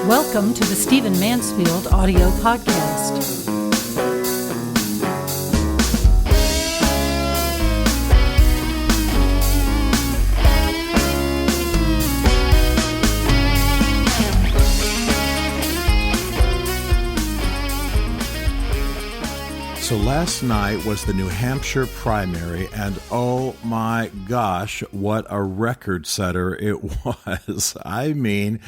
Welcome to the Stephen Mansfield audio podcast. So last night was the New Hampshire Primary, and oh my gosh, what a record setter it was. I mean,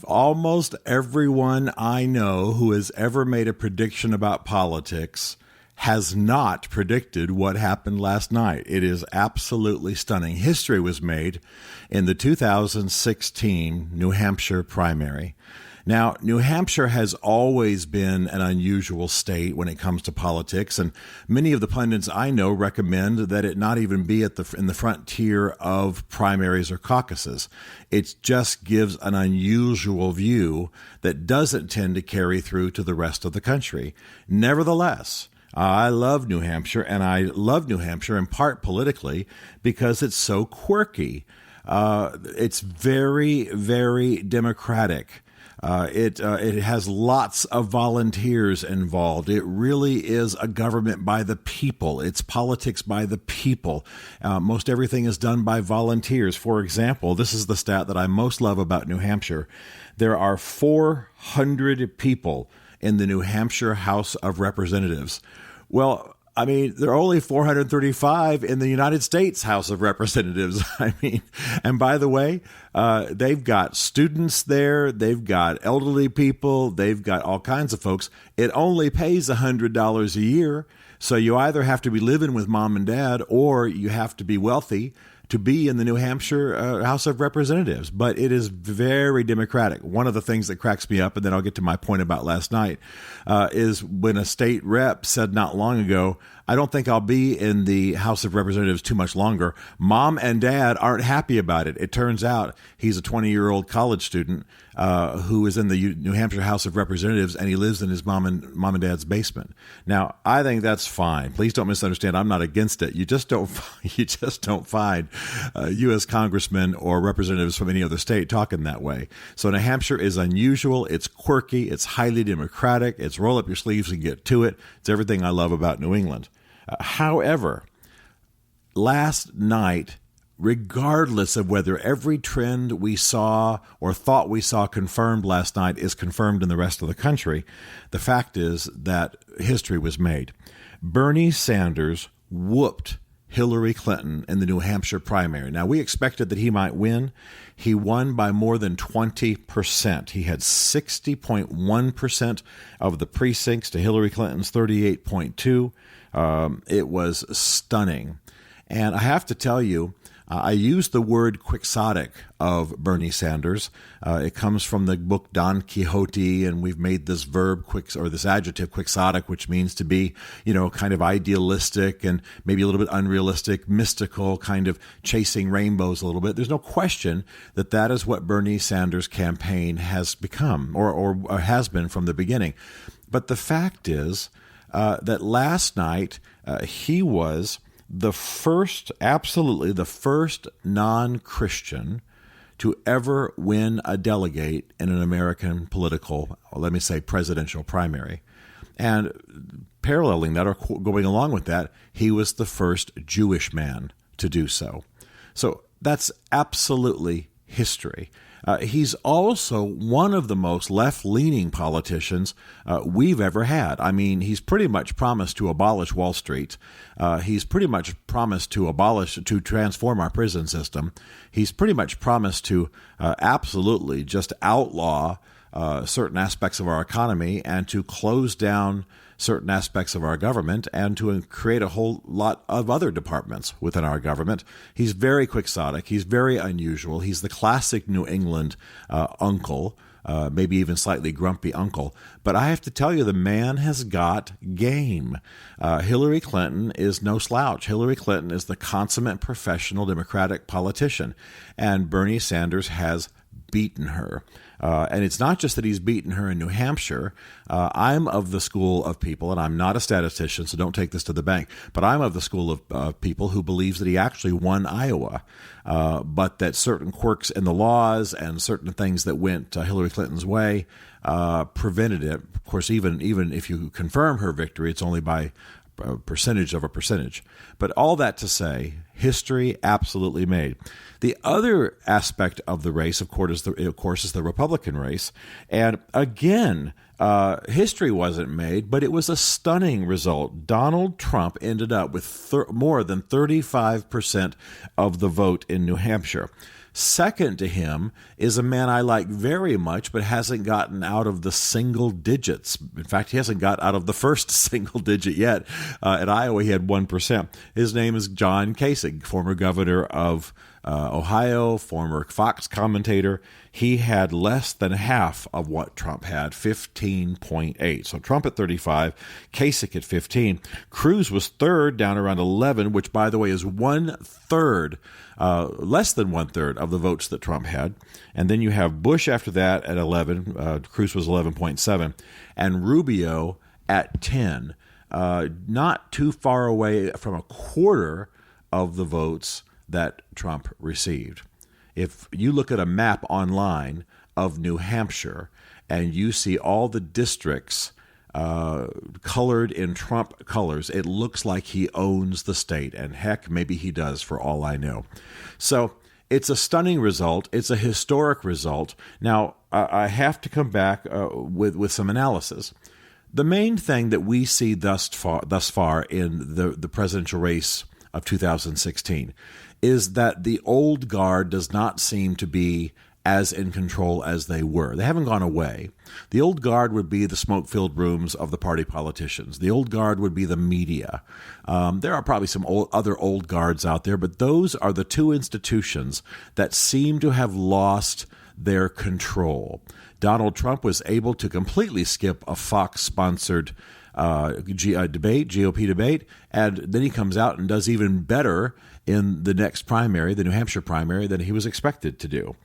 almost everyone I know who has ever made a prediction about politics has not predicted what happened last night. It is absolutely stunning. History was made in the 2016 New Hampshire primary. Now, New Hampshire has always been an unusual state when it comes to politics, and many of the pundits I know recommend that it not even be in the frontier of primaries or caucuses. It just gives an unusual view that doesn't tend to carry through to the rest of the country. Nevertheless, I love New Hampshire, and I love New Hampshire in part politically because it's so quirky. It's very, very democratic. It has lots of volunteers involved. It really is a government by the people. It's politics by the people. Most everything is done by volunteers. For example, this is the stat that I most love about New Hampshire. There are 400 people in the New Hampshire House of Representatives. Well, I mean, there are only 435 in the United States House of Representatives. I mean, and by the way, they've got students there. They've got elderly people. They've got all kinds of folks. It only pays $100 a year. So you either have to be living with mom and dad or you have to be wealthy to be in the New Hampshire House of Representatives. But it is very democratic. One of the things that cracks me up, and then I'll get to my point about last night, is when a state rep said not long ago, I don't think I'll be in the House of Representatives too much longer. Mom and dad aren't happy about it. It turns out he's a 20-year-old college student who is in the New Hampshire House of Representatives, and he lives in his mom and dad's basement. Now, I think that's fine. Please don't misunderstand. I'm not against it. You just don't find U.S. congressmen or representatives from any other state talking that way. So New Hampshire is unusual. It's quirky. It's highly democratic. It's roll up your sleeves and get to it. It's everything I love about New England. However, last night, regardless of whether every trend we saw or thought we saw confirmed last night is confirmed in the rest of the country, the fact is that history was made. Bernie Sanders whooped Hillary Clinton in the New Hampshire primary. Now, we expected that he might win. He won by more than 20%. He had 60.1% of the precincts to Hillary Clinton's 38.2%. It was stunning. And I have to tell you, I used the word Quixotic of Bernie Sanders. It comes from the book DonkeyHotey, and we've made this verb this adjective Quixotic, which means to be, kind of idealistic and maybe a little bit unrealistic, mystical, kind of chasing rainbows a little bit. There's no question that that is what Bernie Sanders' campaign has become or has been from the beginning. But the fact is that last night he was absolutely the first non-Christian to ever win a delegate in an American presidential primary. And paralleling that or going along with that, he was the first Jewish man to do so. So that's absolutely history. He's also one of the most left-leaning politicians we've ever had. I mean, he's pretty much promised to abolish Wall Street. He's pretty much promised to transform our prison system. He's pretty much promised to absolutely just outlaw certain aspects of our economy and to close down certain aspects of our government and to create a whole lot of other departments within our government. He's very quixotic. He's very unusual. He's the classic New England uncle, maybe even slightly grumpy uncle. But I have to tell you, the man has got game. Hillary Clinton is no slouch. Hillary Clinton is the consummate professional Democratic politician. And Bernie Sanders has beaten her. And it's not just that he's beaten her in New Hampshire. I'm of the school of people, and I'm not a statistician, so don't take this to the bank, but I'm of the school of people who believes that he actually won Iowa, but that certain quirks in the laws and certain things that went Hillary Clinton's way prevented it. Of course, even if you confirm her victory, it's only by a percentage of a percentage. But all that to say, history absolutely made. The other aspect of the race, of course, is the Republican race. And again, history wasn't made, but it was a stunning result. Donald Trump ended up with more than 35% of the vote in New Hampshire. Second to him is a man I like very much, but hasn't gotten out of the single digits. In fact, he hasn't got out of the first single digit yet. At Iowa, he had 1%. His name is John Kasich, former governor of Ohio, former Fox commentator. He had less than half of what Trump had, 15.8. So Trump at 35, Kasich at 15. Cruz was third, down around 11, which, by the way, is less than one third of the votes that Trump had. And then you have Bush after that at 11. Cruz was 11.7. And Rubio at 10. Not too far away from a quarter of the votes that Trump received. If you look at a map online of New Hampshire and you see all the districts colored in Trump colors, it looks like he owns the state. And heck, maybe he does, for all I know. So it's a stunning result. It's a historic result. Now, I have to come back with some analysis. The main thing that we see thus far in the presidential race of 2016 is that the old guard does not seem to be as in control as they were. They haven't gone away. The old guard would be the smoke-filled rooms of the party politicians. The old guard would be the media. There are probably some other old guards out there, but those are the two institutions that seem to have lost their control. Donald Trump was able to completely skip a Fox-sponsored GOP debate, and then he comes out and does even better in the next primary, the New Hampshire primary, than he was expected to do.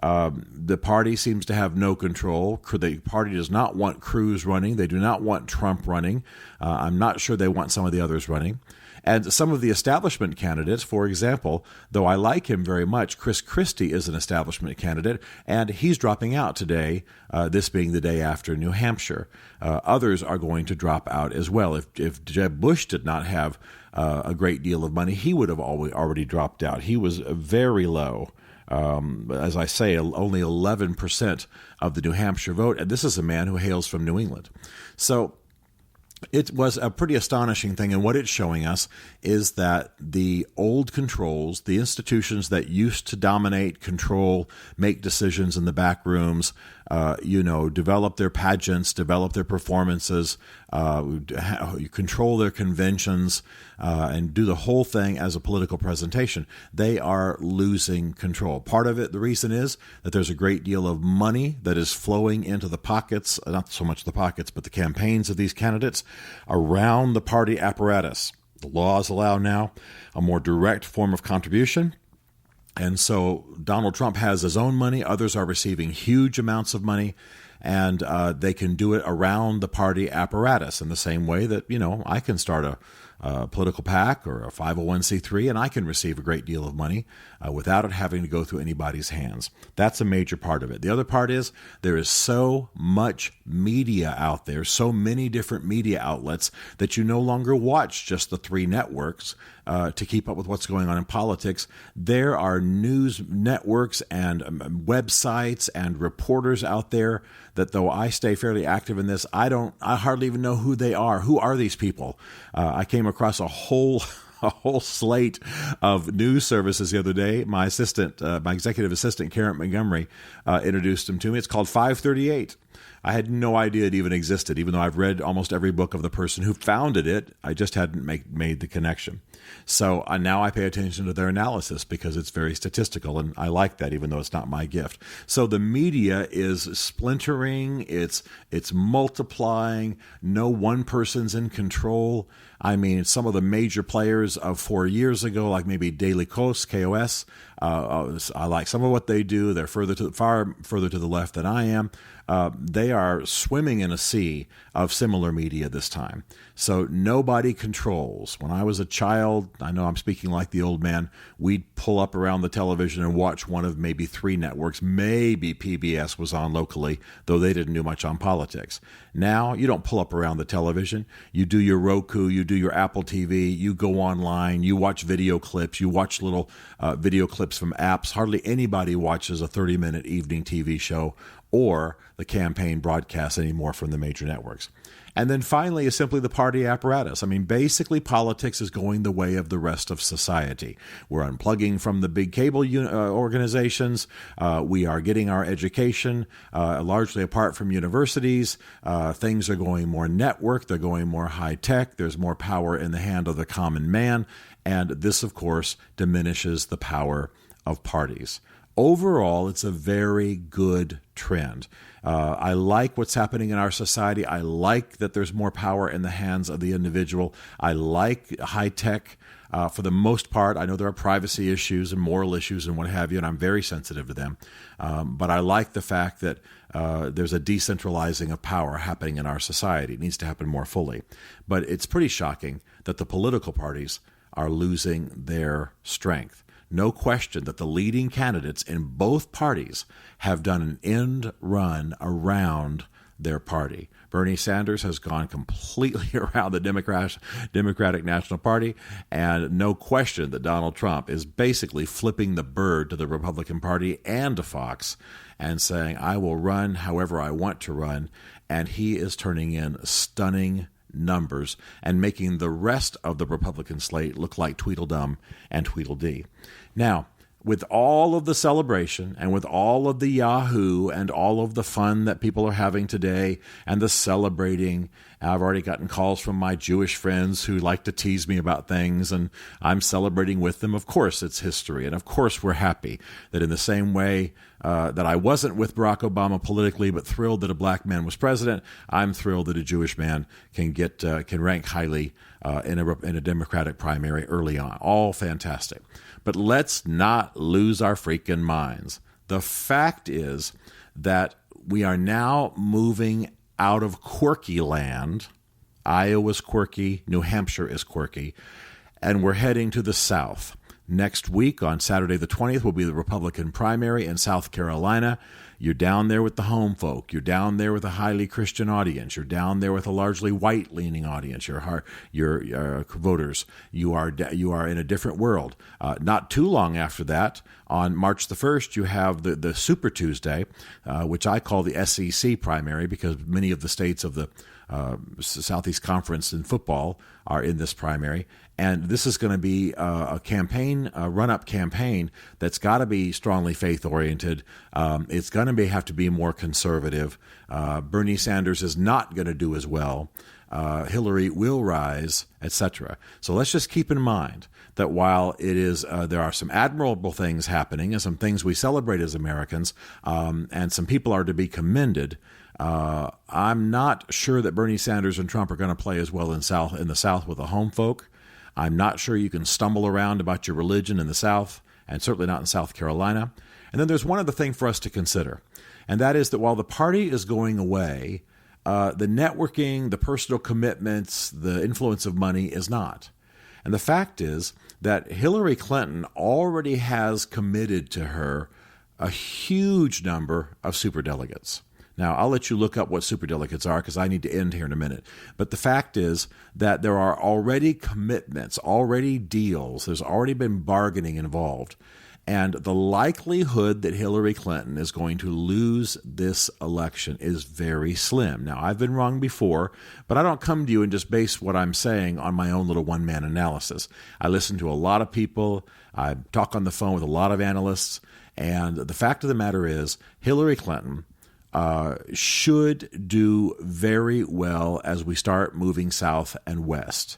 The party seems to have no control. The party does not want Cruz running. They do not want Trump running. I'm not sure they want some of the others running. And some of the establishment candidates, for example, though I like him very much, Chris Christie is an establishment candidate, and he's dropping out today, this being the day after New Hampshire. Others are going to drop out as well. If Jeb Bush did not have a great deal of money, he would have already dropped out. He was very low. As I say, only 11% of the New Hampshire vote, and this is a man who hails from New England. So it was a pretty astonishing thing, and what it's showing us is that the old controls, the institutions that used to dominate, control, make decisions in the back rooms, develop their pageants, develop their performances, control their conventions, and do the whole thing as a political presentation. They are losing control. Part of it, the reason is that there's a great deal of money that is flowing into the pockets, not so much the pockets, but the campaigns of these candidates around the party apparatus. The laws allow now a more direct form of contribution. And so Donald Trump has his own money. Others are receiving huge amounts of money, and they can do it around the party apparatus in the same way that, I can start a political PAC or a 501c3, and I can receive a great deal of money without it having to go through anybody's hands. That's a major part of it. The other part is there is so much media out there, so many different media outlets that you no longer watch just the three networks to keep up with what's going on in politics. There are news networks and websites and reporters out there that, though I stay fairly active in this, I hardly even know who they are. Who are these people? I came across a whole slate of news services the other day. My executive assistant, Karen Montgomery, introduced them to me. It's called 538. I had no idea it even existed, even though I've read almost every book of the person who founded it. I just hadn't made the connection. So now I pay attention to their analysis because it's very statistical, and I like that, even though it's not my gift. So the media is splintering, it's multiplying. No one person's in control. I mean, some of the major players of 4 years ago, like maybe Daily Kos, KOS, I like some of what they do. They're far further to the left than I am. They are swimming in a sea of similar media this time. So nobody controls. When I was a child, I know I'm speaking like the old man, we'd pull up around the television and watch one of maybe 3 networks. Maybe PBS was on locally, though they didn't do much on politics. Now, you don't pull up around the television. You do your Roku, you do your Apple TV, you go online, you watch video clips, you watch little video clips from apps. Hardly anybody watches a 30-minute evening TV show or the campaign broadcasts anymore from the major networks. And then finally is simply the party apparatus. I mean, basically politics is going the way of the rest of society. We're unplugging from the big cable organizations. We are getting our education largely apart from universities. Things are going more network. They're going more high tech. There's more power in the hand of the common man. And this, of course, diminishes the power of parties. Overall, it's a very good trend. I like what's happening in our society. I like that there's more power in the hands of the individual. I like high tech for the most part. I know there are privacy issues and moral issues and what have you, and I'm very sensitive to them. But I like the fact that there's a decentralizing of power happening in our society. It needs to happen more fully. But it's pretty shocking that the political parties are losing their strength. No question that the leading candidates in both parties have done an end run around their party. Bernie Sanders has gone completely around the Democratic National Party, and no question that Donald Trump is basically flipping the bird to the Republican Party and to Fox and saying, I will run however I want to run, and he is turning in stunning numbers and making the rest of the Republican slate look like Tweedledum and Tweedledee. Now, with all of the celebration and with all of the Yahoo and all of the fun that people are having today and the celebrating, I've already gotten calls from my Jewish friends who like to tease me about things, and I'm celebrating with them. Of course, it's history, and of course we're happy that in the same way that I wasn't with Barack Obama politically, but thrilled that a black man was president, I'm thrilled that a Jewish man can rank highly in a Democratic primary early on. All fantastic. But let's not lose our freaking minds. The fact is that we are now moving out of quirky land. Iowa's quirky, New Hampshire is quirky, and we're heading to the South. Next week, on Saturday the 20th, will be the Republican primary in South Carolina. You're down there with the home folk. You're down there with a highly Christian audience. You're down there with a largely white-leaning audience. Your voters. You are in a different world. Not too long after that, on March the 1st, you have the Super Tuesday, which I call the SEC primary because many of the states of the Southeast Conference in football are in this primary. And this is going to be a campaign, a run-up campaign that's got to be strongly faith-oriented. It's going to have to be more conservative. Bernie Sanders is not going to do as well. Hillary will rise, etc. So let's just keep in mind that while it is there are some admirable things happening and some things we celebrate as Americans, and some people are to be commended, I'm not sure that Bernie Sanders and Trump are going to play as well in the South with the home folk. I'm not sure you can stumble around about your religion in the South, and certainly not in South Carolina. And then there's one other thing for us to consider, and that is that while the party is going away, the networking, the personal commitments, the influence of money is not. And the fact is that Hillary Clinton already has committed to her a huge number of superdelegates. Now, I'll let you look up what superdelegates are because I need to end here in a minute. But the fact is that there are already commitments, already deals. There's already been bargaining involved. And the likelihood that Hillary Clinton is going to lose this election is very slim. Now, I've been wrong before, but I don't come to you and just base what I'm saying on my own little one-man analysis. I listen to a lot of people. I talk on the phone with a lot of analysts. And the fact of the matter is Hillary Clinton should do very well as we start moving south and west.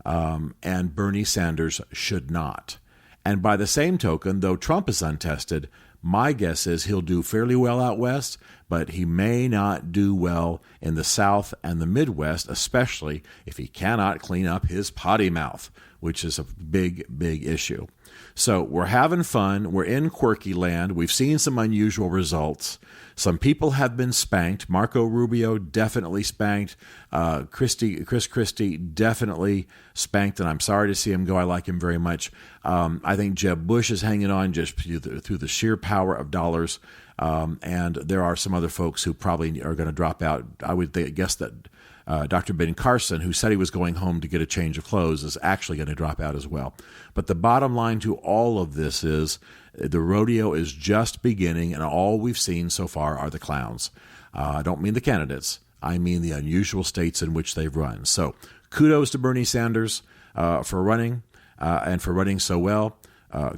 And Bernie Sanders should not. And by the same token, though Trump is untested, my guess is he'll do fairly well out west, but he may not do well in the South and the Midwest, especially if he cannot clean up his potty mouth, which is a big, big issue. So we're having fun. We're in quirky land. We've seen some unusual results. Some people have been spanked. Marco Rubio definitely spanked. Chris Christie definitely spanked, and I'm sorry to see him go. I like him very much. I think Jeb Bush is hanging on just through the sheer power of dollars. And there are some other folks who probably are going to drop out. I would guess that Dr. Ben Carson, who said he was going home to get a change of clothes, is actually going to drop out as well. But the bottom line to all of this is the rodeo is just beginning, and all we've seen so far are the clowns. I don't mean the candidates. I mean the unusual states in which they've run. So kudos to Bernie Sanders for running and for running so well.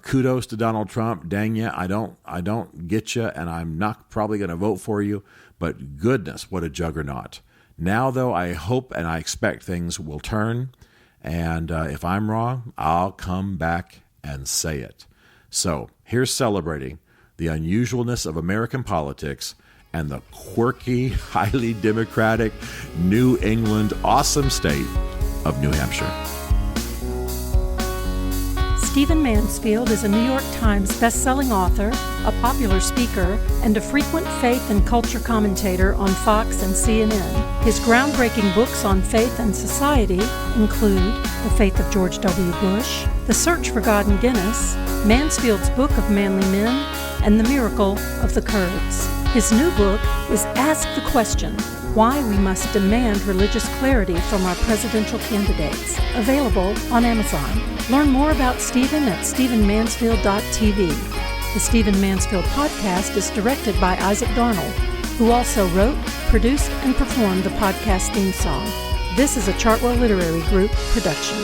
Kudos to Donald Trump. Dang ya, I don't get you, and I'm not probably going to vote for you. But goodness, what a juggernaut. Now, though, I hope and I expect things will turn. And if I'm wrong, I'll come back and say it. So here's celebrating the unusualness of American politics and the quirky, highly democratic New England awesome state of New Hampshire. Stephen Mansfield is a New York Times best-selling author, a popular speaker, and a frequent faith and culture commentator on Fox and CNN. His groundbreaking books on faith and society include The Faith of George W. Bush, The Search for God in Guinness, Mansfield's Book of Manly Men, and The Miracle of the Kurds. His new book is Ask the Question: Why We Must Demand Religious Clarity from Our Presidential Candidates, available on Amazon. Learn more about Stephen at stephenmansfield.tv. The Stephen Mansfield podcast is directed by Isaac Darnold, who also wrote, produced, and performed the podcast theme song. This is a Chartwell Literary Group production.